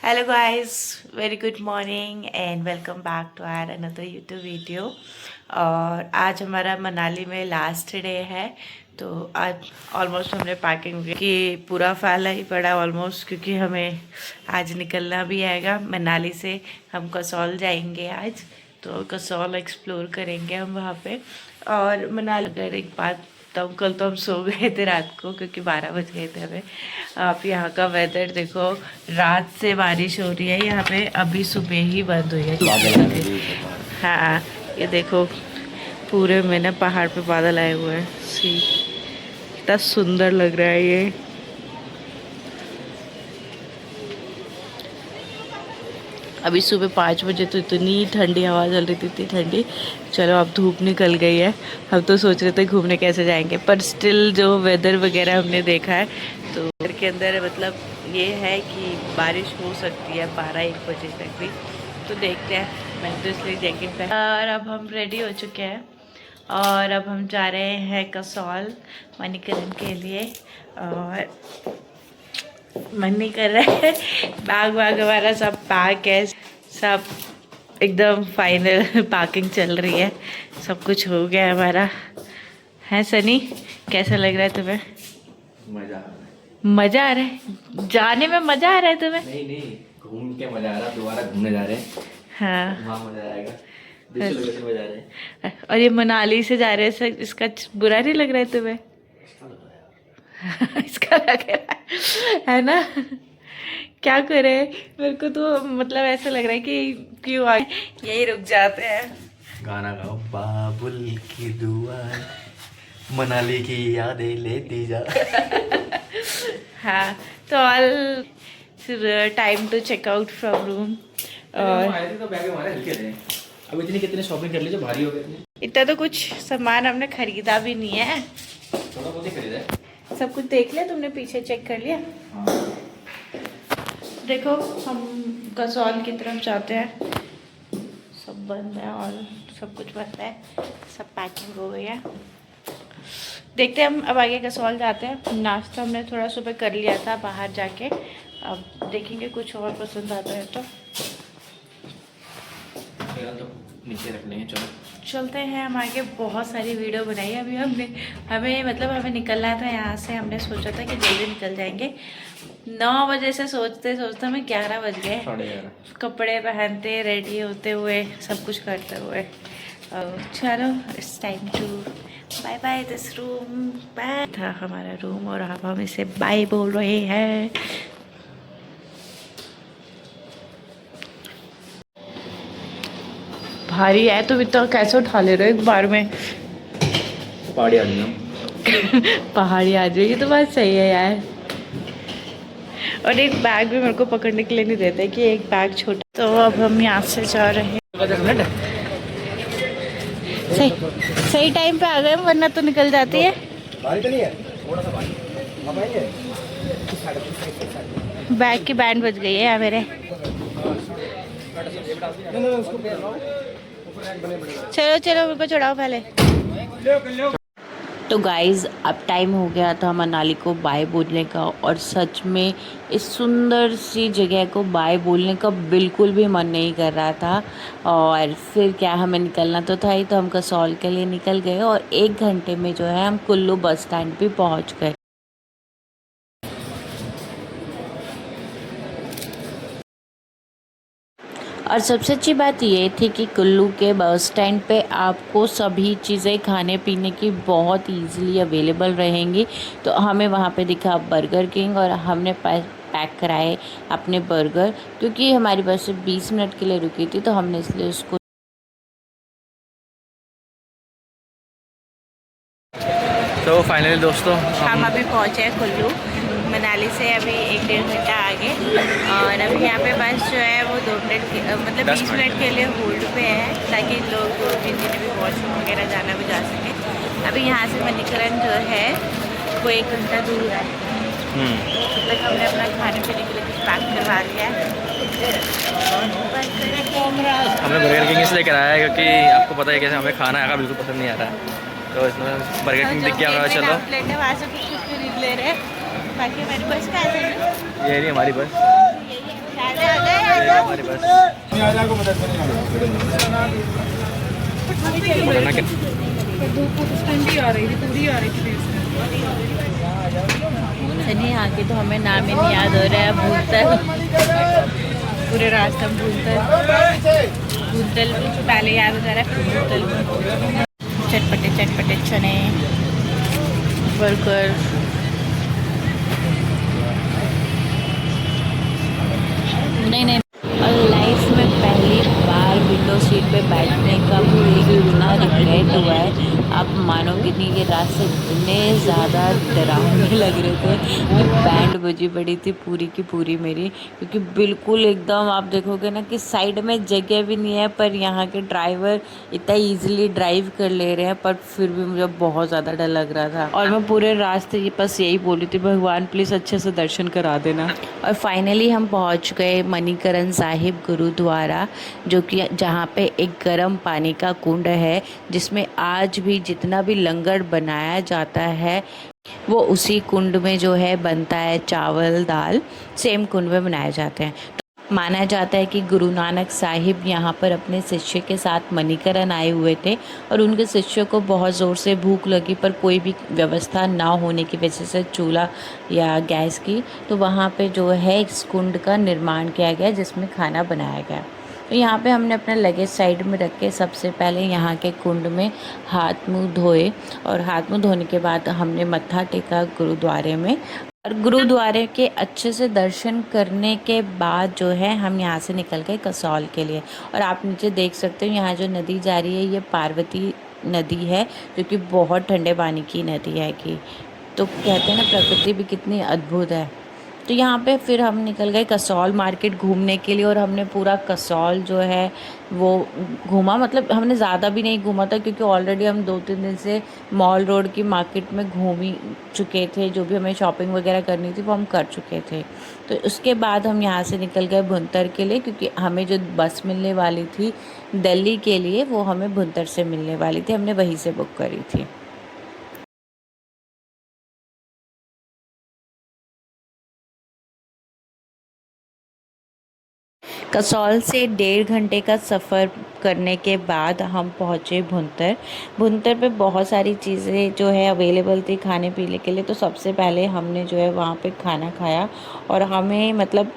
Hello guys, very good morning and welcome back to our another YouTube video. और आज हमारा मनाली में last day है। तो आज ऑलमोस्ट हमने पैकिंग की, पूरा फैला ही पड़ा ऑलमोस्ट, क्योंकि हमें आज निकलना भी आएगा मनाली से। हम कसौल जाएंगे आज, तो कसौल एक्सप्लोर करेंगे हम वहाँ पे। और मनाली अगर एक बात, तब कल तो हम सो गए थे रात को, क्योंकि 12 बज गए थे हमें। आप यहाँ का वेदर देखो, रात से बारिश हो रही है यहाँ पे, अभी सुबह ही बंद हुई है। हाँ, ये देखो पूरे में ना पहाड़ पे बादल आए हुए हैं। सी, कितना सुंदर लग रहा है ये। अभी सुबह 5 बजे तो इतनी ठंडी हवा चल रही थी, इतनी ठंडी। चलो अब धूप निकल गई है। हम तो सोच रहे थे घूमने कैसे जाएंगे, पर स्टिल जो वेदर वगैरह हमने देखा है, तो घर के अंदर मतलब ये है कि बारिश हो सकती है 12-1 बजे तक भी। तो देखते हैं, मैंने तो इसलिए जैकेट पहना। और अब हम रेडी हो चुके हैं और अब हम जा रहे हैं कसौल मणिकरण के लिए। और मन नहीं कर रहा है, बैग वैग हमारा सब पैक है, सब एकदम फाइनल पैकिंग चल रही है, सब कुछ हो गया है हमारा। है सनी, कैसा लग रहा है तुम्हें? मजा आ रहा है। मजा आ रहा है जाने में? मजा आ रहा है तुम्हें? नहीं, घूम के मजा आ रहा है। दोबारा घूमने जा रहे हैं। हाँ, वहाँ मजा आएगा। दूसरी लोकेशन में जा रहे हैं। और ये मनाली से जा रहे हैं सर, इसका बुरा नहीं लग रहा है तुम्हें? अच्छा लग रहा है यार। इसका लग रहा है ना? क्या करे, मेरे को तो मतलब ऐसा लग रहा है कि क्यों आए, यही रुक जाते हैं। गाना गाओ, बाबुल की दुआ मनाली की यादें लेती जा। हाँ, तो all time to check out from room. और आए थे तो बैग हमारे हल्के थे। अब इतनी कितने शॉपिंग कर ली जो भारी हो गए थे। इतना तो कुछ सामान हमने खरीदा भी नहीं है, थोड़ा बहुत ही खरीदा है। सब कुछ देख लिया तुमने? पीछे चेक कर लिया? हाँ। देखो, हम कसौल की तरफ जाते हैं, सब बंद है और सब कुछ बंद है, सब पैकिंग हो गई है। देखते हैं हम अब आगे कसौल जाते हैं। नाश्ता हमने थोड़ा सुबह कर लिया था बाहर जाके, अब देखेंगे कुछ और पसंद आता है तो नीचे रख लेंगे। चलो चलते हैं हम आगे। बहुत सारी वीडियो बनाई है अभी हमने, हमें निकलना था यहाँ से। हमने सोचा था कि जल्दी निकल जाएंगे, 9 बजे से सोचते सोचते हमें 11 बज गए। 11:30 कपड़े पहनते, रेडी होते हुए, सब कुछ करते हुए। चलो, it's time to bye bye this room. Bye था हमारा रूम और अब हम इसे बाय बोल रहे हैं। भारी है, तुम इतना कैसे उठा ले रहे हो एक बार में? पहाड़ी आ गई। पहाड़ी आ जाएगी तो बात सही है यार। और एक बैग भी मेरे को पकड़ने के लिए नहीं देते कि एक बैग छोटा। तो अब हम यहाँ से जा रहे हैं। सही टाइम पे आ गए, वरना तो निकल जाती है। बैग की बैंड बज गई है यार मेरे। चलो चलो, मेरे को चढ़ाओ पहले। तो गाइज़, अब टाइम हो गया था मनाली को बाय बोलने का, और सच में इस सुंदर सी जगह को बाय बोलने का बिल्कुल भी मन नहीं कर रहा था। और फिर क्या, हमें निकलना तो था ही, तो हम कसौल के लिए निकल गए और 1 घंटे में जो है हम कुल्लू बस स्टैंड पे पहुंच गए। और सबसे अच्छी बात ये थी कि कुल्लू के बस स्टैंड पे आपको सभी चीज़ें खाने पीने की बहुत इजीली अवेलेबल रहेंगी। तो हमें वहाँ पे दिखा बर्गर किंग, और हमने पैक कराए अपने बर्गर, क्योंकि हमारी बस सिर्फ 20 मिनट के लिए रुकी थी, तो हमने इसलिए उसको। तो फाइनली दोस्तों, हम अभी पहुँचे हैं कुल्लू, मनाली से अभी 1-1.5 घंटा आगे। और अभी यहाँ पे बस जो है वो 2 मिनट मतलब 20 मिनट के लिए होल्ड पे है, ताकि लोग जिन्हें भी वॉशरूम वगैरह जाना भी जा सकें। अभी यहाँ से मणिकरण जो है वो 1 घंटा दूर है। मतलब हमने अपना खाने पीने के लिए कुछ पैक करवा लिया है। हमने बर्गर किंग इसलिए कराया है क्योंकि आपको पता है कैसे हमें खाना आएगा बिल्कुल पसंद नहीं आ रहा है, तो इसमें बर्गर किंग दिख गया हमारा। चलो प्लेट है, वहाँ से कुछ खरीद ले रहे हैं। बाकी हमारी बस का ऐसा नहीं, ये रही हमारी बस। शायद है हमारे पास। बनाना क्या ठंडी आ रही थी, पूरी आ रही थी। सनी यहाँ की तो हमें नाम ही नहीं याद हो रहा है। भूतल, पूरे रास्ते में भूतल पहले याद हो जा रहा है, फिर भूतल। चटपटे चटपटे चने, बर्गर, नहीं और लाइफ में पहली बार विंडो सीट पे बैठने का मुझे इतना रिग्रेट हुआ है, आप मानोगे नहीं। ये रास्ते इतने ज़्यादा डरावने लग रहे थे कि बैंड बजी पड़ी थी पूरी की पूरी मेरी, क्योंकि बिल्कुल एकदम आप देखोगे ना कि साइड में जगह भी नहीं है, पर यहाँ के ड्राइवर इतना ईजिली ड्राइव कर ले रहे हैं, पर फिर भी मुझे बहुत ज़्यादा डर लग रहा था। और मैं पूरे रास्ते ये बस यही बोली थी, भगवान प्लीज़ अच्छे से दर्शन करा देना। और फाइनली हम पहुँच गए मणिकरण साहिब गुरुद्वारा, जो कि जहाँ पे एक गर्म पानी का कुंड है, जिसमें आज भी जितना भी लंगर बनाया जाता है वो उसी कुंड में जो है बनता है। चावल दाल सेम कुंड में बनाए जाते हैं। तो माना जाता है कि गुरु नानक साहिब यहाँ पर अपने शिष्य के साथ मणिकरण आए हुए थे और उनके शिष्य को बहुत ज़ोर से भूख लगी, पर कोई भी व्यवस्था ना होने की वजह से चूल्हा या गैस की, तो वहाँ पे जो है इस कुंड का निर्माण किया गया जिसमें खाना बनाया गया। तो यहाँ पे हमने अपना लगेज साइड में रख के सबसे पहले यहाँ के कुंड में हाथ मुंह धोए, और हाथ मुंह धोने के बाद हमने मत्था टेका गुरुद्वारे में। और गुरुद्वारे के अच्छे से दर्शन करने के बाद जो है हम यहाँ से निकल गए कसौल के लिए। और आप नीचे देख सकते हो यहाँ जो नदी जा रही है ये पार्वती नदी है, जो कि बहुत ठंडे पानी की नदी है कि, तो कहते हैं ना प्रकृति भी कितनी अद्भुत है। तो यहाँ पे फिर हम निकल गए कसौल मार्केट घूमने के लिए, और हमने पूरा कसौल जो है वो घूमा। मतलब हमने ज़्यादा भी नहीं घूमा था, क्योंकि ऑलरेडी हम 2-3 दिन से मॉल रोड की मार्केट में घूम ही चुके थे। जो भी हमें शॉपिंग वगैरह करनी थी वो हम कर चुके थे। तो उसके बाद हम यहाँ से निकल गए भुंतर के लिए, क्योंकि हमें जो बस मिलने वाली थी दिल्ली के लिए वो हमें भुंतर से मिलने वाली थी, हमने वहीं से बुक करी थी। कसौल से 1.5 घंटे का सफ़र करने के बाद हम पहुँचे भुंतर। भुंतर पे बहुत सारी चीज़ें जो है अवेलेबल थी खाने पीने के लिए। तो सबसे पहले हमने जो है वहाँ पे खाना खाया, और हमें मतलब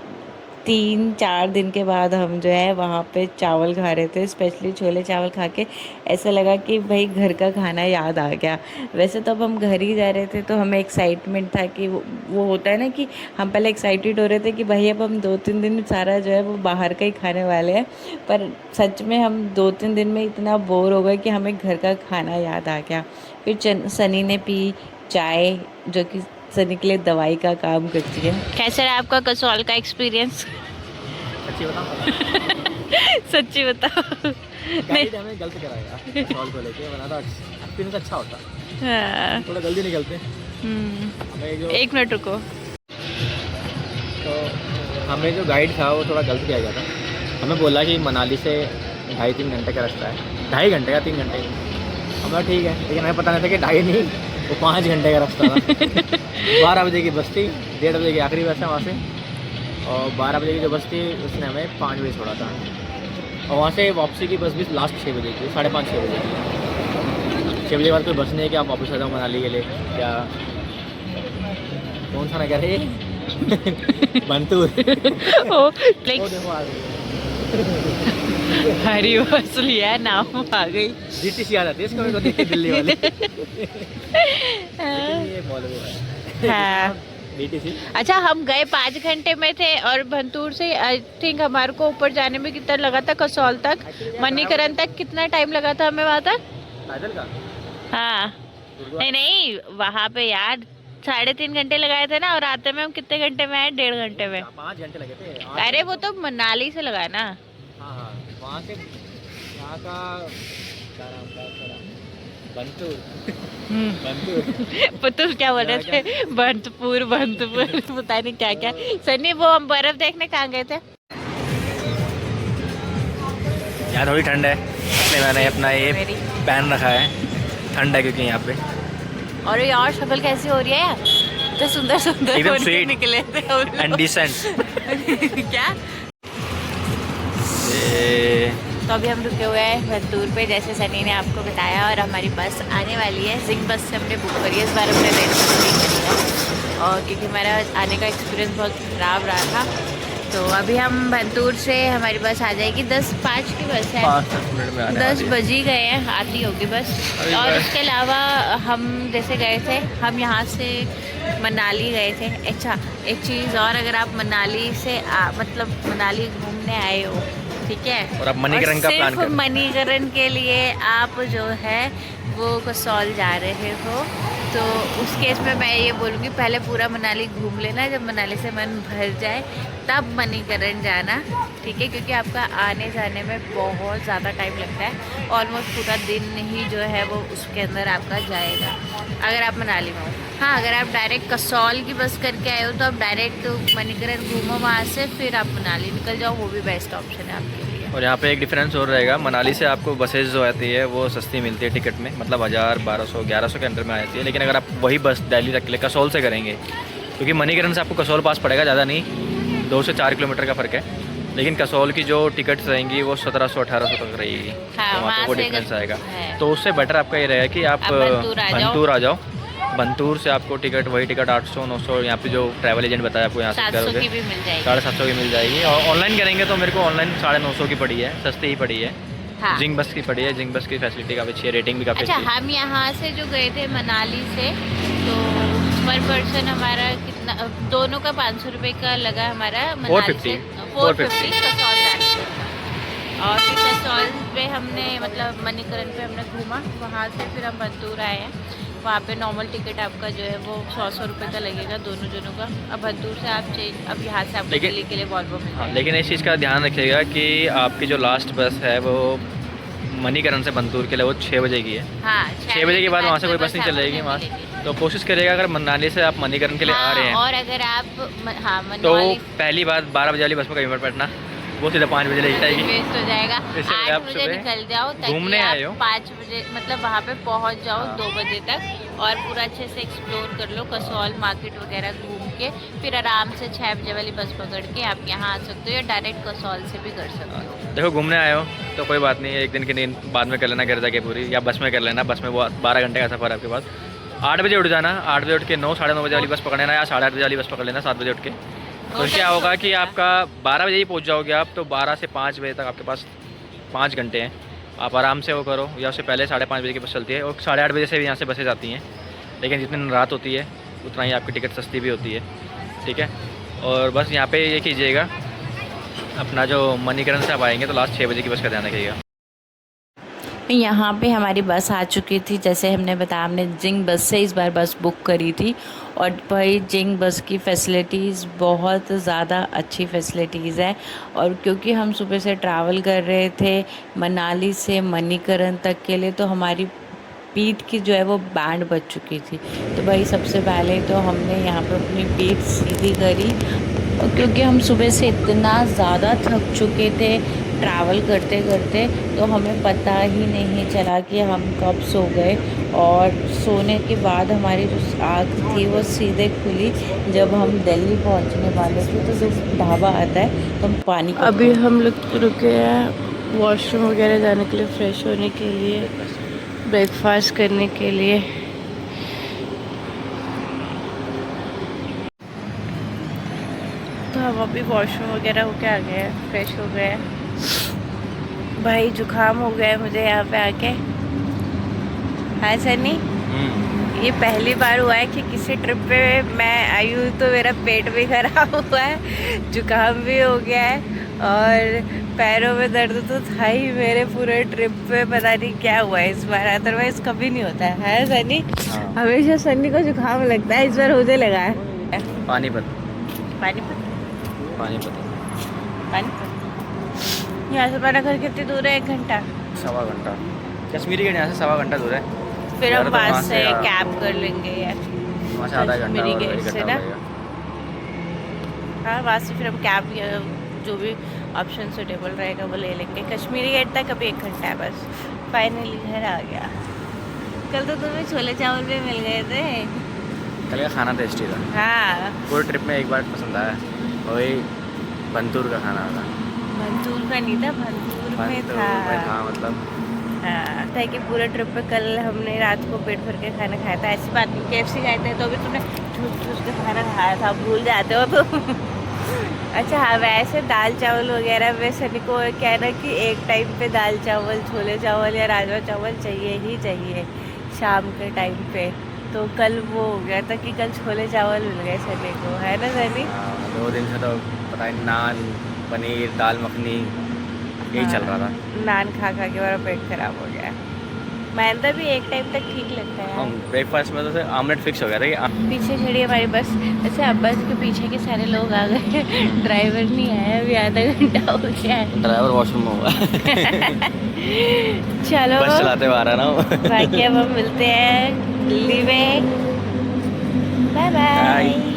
3-4 दिन के बाद हम जो है वहाँ पे चावल खा रहे थे। स्पेशली छोले चावल खा के ऐसा लगा कि भाई घर का खाना याद आ गया। वैसे तो अब हम घर ही जा रहे थे, तो हमें एक्साइटमेंट था कि वो होता है ना कि हम पहले एक्साइटेड हो रहे थे कि भाई अब हम 2-3 दिन सारा जो है वो बाहर का ही खाने वाले हैं। पर सच में हम 2-3 दिन में इतना बोर हो गए कि हमें घर का खाना याद आ गया। फिर सनी ने पी चाय, जो कि सनी के लिए दवाई का काम करती है। कैसा रहा आपका कसौल का एक्सपीरियंस? सच्ची बताओ सच्ची बताओ। गाइड हमें गलत कराएगा कसौल को लेके, वरना तो एक्सपीरियंस अच्छा होता। हाँ। थोड़ा जल्दी निकलते। हमें जो 1 मिनट रुको। तो हमें जो गाइड था वो थोड़ा गलत किया गया था। हमें बोला कि मनाली से 2.5-3 घंटे का रास्ता है, 2.5 घंटे का 3 घंटे। हमें ठीक है, लेकिन हमें पता नहीं था कि 2.5 नहीं वो 5 घंटे का रास्ता था। 12 बजे की बस थी, 1:30 बजे की आखिरी बस है वहाँ से, और 12 बजे की जो बस थी उसने हमें 5 बजे छोड़ा था। और वहाँ से वापसी की बस भी लास्ट 6 बजे की, 5:30-6 बजे की। 6 बजे के बाद कोई बस नहीं है कि आप वापस आ जाओ मनाली के लिए। क्या कौन सा नगर है? बंतूर। ओ लाइक वो देखो आ गई। हरी बस लिया, नाम आ गई। जीटीसी आ जाती है इसको, मेरे को देख के दिल्ली वाले। लेकिन ये मॉल है हाँ। डीटीसी। अच्छा, हम गए 5 घंटे में थे, और भंतूर से आई थिंक हमारे को ऊपर जाने में कितना लगा था? कसौल तक, मणिकरण तक कितना टाइम लगा था हमें वहाँ तक? पैदल का? हाँ नहीं वहाँ पे यार 3.5 घंटे लगाए थे ना, और आते में हम कितने घंटे में आए? 1.5 घंटे में। 5 घंटे लगे थे। अरे वो तो मनाली से लगा ना। हाँ हाँ, वहाँ से यहाँ का क्या नाम था थोड़ा बंतूर। पुतुल क्या बोल रहे थे? बंतपुर पता नहीं क्या क्या। सनी वो हम बर्फ देखने कहाँ गए थे? यहाँ थोड़ी ठंड है, इसलिए मैंने अपना ये पहन रखा है। ठंड है क्योंकि यहाँ पे। और ये और शक्ल कैसी हो रही है यार, तो सुंदर सुंदर एकदम बन के sweet निकले थे हम लोग। And decent. क्या तो अभी हम रुके हुए हैं भरतूर पे, जैसे सनी ने आपको बताया, और हमारी बस आने वाली है। जिंग बस से हमने बुक करी है, इस बार हमने रेंट बुक नहीं करी है, और क्योंकि हमारा आने का एक्सपीरियंस बहुत ख़राब रहा था। तो अभी हम भरतूर से, हमारी बस आ जाएगी 10:05 की बस है, 5-10 मिनट में आने 10 वाली है। बज ही गए हैं, आती होगी बस। और उसके अलावा हम जैसे गए थे, हम यहाँ से मनाली गए थे। अच्छा, एक चीज़ और, अगर आप मनाली से मतलब मनाली घूमने आए हो, ठीक है, और आप मणिकरण का प्लान कर, मणिकरण के लिए आप जो है वो कसौल जा रहे हो, तो उस केस में मैं ये बोलूँगी पहले पूरा मनाली घूम लेना, जब मनाली से मन भर जाए तब मणिकरण जाना, ठीक है, क्योंकि आपका आने जाने में बहुत ज़्यादा टाइम लगता है। ऑलमोस्ट पूरा दिन ही जो है वो उसके अंदर आपका जाएगा अगर आप मनाली में हो। हाँ, अगर आप डायरेक्ट कसौल की बस करके आए हो तो आप डायरेक्ट मणिकरण घूमो, वहाँ से फिर आप मनाली निकल जाओ, वो भी बेस्ट ऑप्शन है आपके लिए। और यहाँ पे एक डिफरेंस और रहेगा, मनाली से आपको बसेज जो आती है वो सस्ती मिलती है टिकट में, मतलब 1000, 1200, 1100 के अंदर में आ जाती है। लेकिन अगर आप वही बस दिल्ली तक के लिए कसौल से करेंगे, क्योंकि मणिकरण से आपको कसौल पास पड़ेगा, ज़्यादा नहीं, 2 से 4 किलोमीटर का फ़र्क है, लेकिन कसौल की जो टिकट्स रहेंगी वो 1700-1800 तक रहेगी। हाँ, तो वहाँ पे वो डिफरेंस आएगा। है। तो उससे बेटर आपका ये रहेगा कि आप भंतूर आ जाओ। भंतूर से आपको टिकट, वही टिकट 800-900, यहाँ पे जो ट्रैवल एजेंट बताया आपको यहाँ से 700 की भी मिल जाएगी, 750 की मिल जाएगी। और ऑनलाइन करेंगे तो मेरे को ऑनलाइन 950 की पड़ी है, सस्ती ही पड़ी है। हाँ। जिंग बस की पड़ी है, जिंग बस की फैसिलिटी काफ़ी अच्छी है, रेटिंग भी काफ़ी अच्छा, अच्छी है। हम यहाँ से जो गए थे मनाली से, तो पर पर्सन हमारा कितना, दोनों का 500 रुपये का लगा हमारा, मनाली से 450 कसौल जाने का। और फिर कसौल पे हमने, मतलब मणिकरण पे हमने घूमा, वहाँ से फिर हम भरतूर आए हैं। वहाँ पे नॉर्मल टिकट आपका जो है वो 100 रुपये का लगेगा दोनों जनों का। अब भरतूर से आप चेंज, अब यहाँ से आपको दिल्ली के लिए वॉल्वो मिल जाएगा। लेकिन इस चीज़ का ध्यान रखिएगा कि आपकी जो लास्ट बस है वो मणिकरण से भरतूर के लिए वो 6 बजे की है। हाँ, 6 बजे के बाद वहाँ से कोई बस नहीं चलेगी वहाँ, तो कोशिश करिएगा अगर मनाली से आप मणिकरण के लिए आ रहे हैं, और अगर आप तो पहली बात 12 बजे वाली बस में कहीं मत बैठना, वो सीधा 5 बजे ले जाएगी, वेस्ट हो जाएगा। इसलिए 8 आप बजे सुबह निकल जाओ घूमने आए हो, 5 बजे मतलब वहाँ पे पहुँच जाओ। हाँ। 2 बजे तक, और पूरा अच्छे से एक्सप्लोर कर लो, कसौल मार्केट वगैरह घूम के फिर आराम से 6 बजे वाली बस पकड़ के आप यहाँ आ सकते हो, या डायरेक्ट कसौल से भी कर सकते हो। देखो घूमने आए हो तो कोई बात नहीं है, एक दिन की नींद बाद में कर लेना घर जाके पूरी, या बस में कर लेना। बस में वो 12 घंटे का सफ़र है आपके पास। 8 बजे उठ जाना, 8 बजे उठ के 9, 9:30 बजे वाली बस पकड़ लेना, या 8:30 बजे वाली बस पकड़ लेना 7 बजे उठ के। तो क्या होगा कि आपका 12 बजे ही पहुंच जाओगे आप, तो 12 से 5 बजे तक आपके पास 5 घंटे हैं, आप आराम से वो करो। या उससे पहले 5:30 बजे की बस चलती है, और 8:30 बजे से भी यहाँ से बसेज आती हैं, लेकिन जितनी रात होती है उतना ही आपकी टिकट सस्ती भी होती है, ठीक है। और बस यहाँ पे ये कीजिएगा, अपना जो मणिकरण से आप आएंगे तो लास्ट 6 बजे की बस का ध्यान रखिएगा। यहाँ पे हमारी बस आ चुकी थी, जैसे हमने बताया, हमने जिंग बस से इस बार बस बुक करी थी। और भाई जिंग बस की फ़ैसिलिटीज़ बहुत ज़्यादा अच्छी फ़ैसिलिटीज़ है। और क्योंकि हम सुबह से ट्रैवल कर रहे थे मनाली से मणिकरण तक के लिए, तो हमारी पीठ की जो है वो बैंड बज चुकी थी। तो भाई सबसे पहले तो हमने यहाँ पर अपनी पीठ सीधी करी, क्योंकि हम सुबह से इतना ज़्यादा थक चुके थे ट्रैवल करते करते, तो हमें पता ही नहीं चला कि हम कब सो गए। और सोने के बाद हमारी जो आँख थी वो सीधे खुली जब हम दिल्ली पहुंचने वाले थे। तो जो ढाबा आता है तो हम पानी, अभी हम लोग रुके हैं वॉशरूम वगैरह जाने के लिए, फ्रेश होने के लिए, ब्रेकफास्ट करने के लिए। तो हम अभी वॉशरूम वगैरह होके आ गए हैं, फ्रेश हो गए हैं। भाई जुकाम हो गया है मुझे यहाँ पे आके। हाँ सनी, ये पहली बार हुआ है कि किसी ट्रिप पे मैं आई हूँ तो मेरा पेट भी खराब हुआ है, जुकाम भी हो गया है, और पैरों में दर्द तो था ही मेरे पूरे ट्रिप पे। पता नहीं क्या हुआ है इस बार, अदरवाइज कभी नहीं होता है सनी। हमेशा सनी को जुकाम लगता है, इस बार मुझे लगा है। पानीपत यहाँ से हमारा घर कितनी दूर है? 1 घंटा, 1.25 घंटा। कश्मीरी गेट यहाँ से 1.25 घंटा दूर है। फिर हम तो वहाँ से हाँ। कैब कर लेंगे यार, वहाँ से आधा घंटा कश्मीरी और गेट से ना। हाँ, वहाँ से फिर हम कैब या जो भी ऑप्शन सुटेबल रहेगा वो ले लेंगे। कश्मीरी गेट तक अभी 1 घंटा है बस। फाइनली घर आ गया। कल तो तुम्हें छोले चावल भी मिल गए थे। कल का खाना टेस्टी था। हाँ, पूरे ट्रिप में एक बार पसंद आया, वही भरतूर का खाना था। भंतूर का नहीं था, भंतूर में था। मतलब हाँ, था कि पूरे ट्रिप पे कल हमने रात को पेट भर के खाना खाया था। ऐसी बात नहीं, KFC गए थे तो भी तुमने ठूस ठूस के खाना खाया था, भूल जाते हो तो। अच्छा हाँ, वैसे दाल चावल वगैरह में सनी को क्या है ना कि एक टाइम पे दाल चावल, छोले चावल या राजमा चावल चाहिए ही चाहिए शाम के टाइम पे। तो कल वो हो गया था कि कल छोले चावल मिल गए सनी को, है ना सनी? 2 दिन से तो पता है, नान, पनीर, दाल मखनी यही चल रहा था। नान खा खा के मेरा पेट खराब हो गया। मैदा भी एक टाइम तक ठीक लगता है यार। ब्रेकफास्ट में तो ऑमलेट फिक्स हो गया था कि पीछे खड़ी है हमारी बस। अच्छा, अब बस के पीछे के सारे लोग आ गए। ड्राइवर नहीं आया, अभी आधा घंटा हो गया है। ड्राइवर वॉशरूम में होगा। चलो बस चलाते हुए आ रहा ना वो। बाकी अब हम मिलते हैं दिल्ली में। Bye bye.